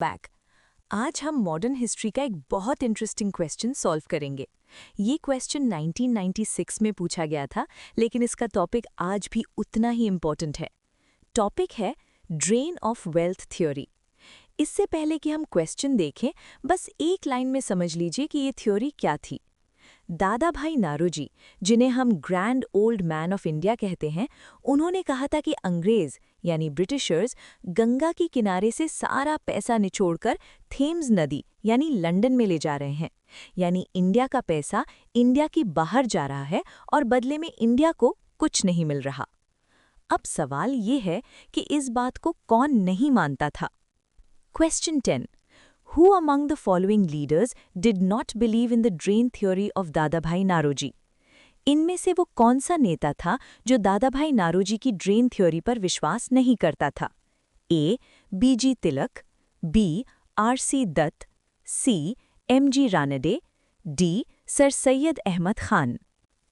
Back. आज हम modern history का एक बहुत इंटरेस्टिंग क्वेश्चन सॉल्व करेंगे। ये क्वेश्चन 1996 में पूछा गया था, लेकिन इसका टॉपिक आज भी उतना ही इम्पोर्टेंट है। टॉपिक है ड्रेन ऑफ वेल्थ थ्योरी। इससे पहले कि हम क्वेश्चन देखें, बस एक लाइन में समझ लीजिए कि ये थ्योरी क्या थी। दादा भाई नारोजी, जिन्हें हम grand old man of India कहते हैं, उन्होंने कहा था कि अंग्रेज यानी ब्रिटिशर्स गंगा के किनारे से सारा पैसा निचोड़कर थेम्स नदी यानी लंदन में ले जा रहे हैं। यानी इंडिया का पैसा इंडिया की बाहर जा रहा है और बदले में इंडिया को कुछ नहीं मिल रहा। अब सवाल ये है कि इस बात को कौन नहीं मानता था। Question 10. Who among the following leaders did not believe in the drain theory of Dadabhai Naoroji? इनमें से वो कौन सा नेता था जो दादाभाई नारोजी की ड्रेन थ्योरी पर विश्वास नहीं करता था? A. B.G. Tilak, B. R.C. Dutt, C. M.G. Ranade, D. Sir Syed Ahmed Khan.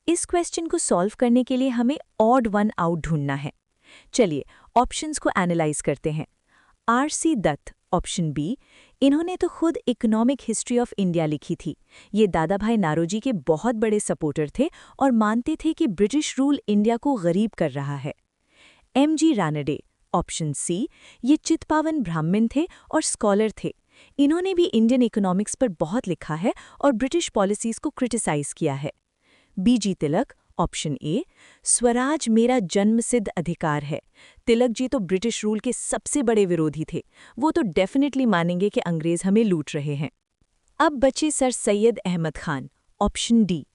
इस क्वेश्चन को सॉल्व करने के लिए हमें ऑड वन आउट ढूंढना है। चलिए ऑप्शंस को एनालाइज करते हैं। R.C. दत्त, ऑप्शन बी, इन्होंने तो खुद इकोनॉमिक हिस्ट्री ऑफ इंडिया लिखी थी। ये दादाभाई नारोजी के बहुत बड़े सपोर्टर थे और मानते थे कि ब्रिटिश रूल इंडिया को गरीब कर रहा है। M.G. रानडे, ऑप्शन सी, ये चितपावन ब्राह्मण थे और स्कॉलर थे। इन्होंने भी इंडियन इकोनॉमिक्स पर बहुत लिखा है और ब्रिटिश पॉलिसीज को क्रिटिसाइज किया है। B.G. Tilak, option A, Swaraj मेरा जन्मसिद्ध अधिकार है। तिलक जी तो ब्रिटिश रूल के सबसे बड़े विरोधी थे। वो तो डेफिनेटली मानेंगे कि अंग्रेज हमें लूट रहे हैं। अब बचे sir Syed Ahmed Khan, option D.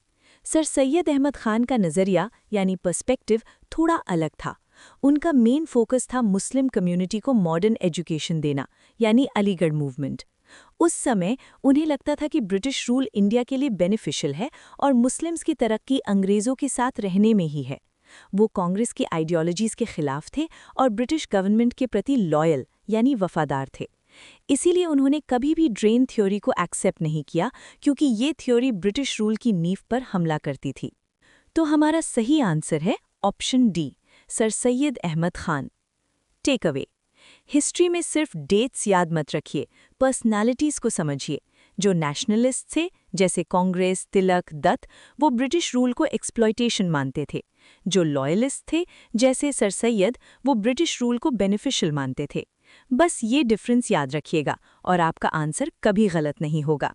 Sir Syed Ahmed Khan का नज़रिया यानी पर्सपेक्टिव थोड़ा अलग था। उनका मेन फोकस था मुस्लिम कम्युनिटी को मॉडर्न एजुकेशन देना, यानी अलीगढ़ मूवमेंट। उस समय उन्हें लगता था कि ब्रिटिश रूल इंडिया के लिए बेनिफिशियल है और मुस्लिम्स की तरक्की अंग्रेज़ों के साथ रहने में ही है। वो कांग्रेस की आइडियोलॉजीज़ के खिलाफ थे और ब्रिटिश गवर्नमेंट के प्रति लॉयल यानी वफादार थे। इसीलिए उन्होंने कभी भी ड्रेन थ्योरी को एक्सेप्ट नहीं किया, क्योंकि ये थ्योरी ब्रिटिश रूल की नींव पर हमला करती थी। तो हमारा सही आंसर है option D, sir Syed Ahmed Khan. Take away, history में सिर्फ डेट्स याद मत रखिए, पर्सनालिटीज़ को समझिए। जो नेशनलिस्ट थे जैसे कांग्रेस, तिलक, दत्त, वो ब्रिटिश रूल को एक्सप्लॉयटेशन मानते थे। जो लॉयलिस्ट थे जैसे सर सैयद, वो ब्रिटिश रूल को बेनिफिशियल मानते थे। बस ये डिफरेंस याद रखिएगा और आपका आंसर कभी गलत नहीं होगा।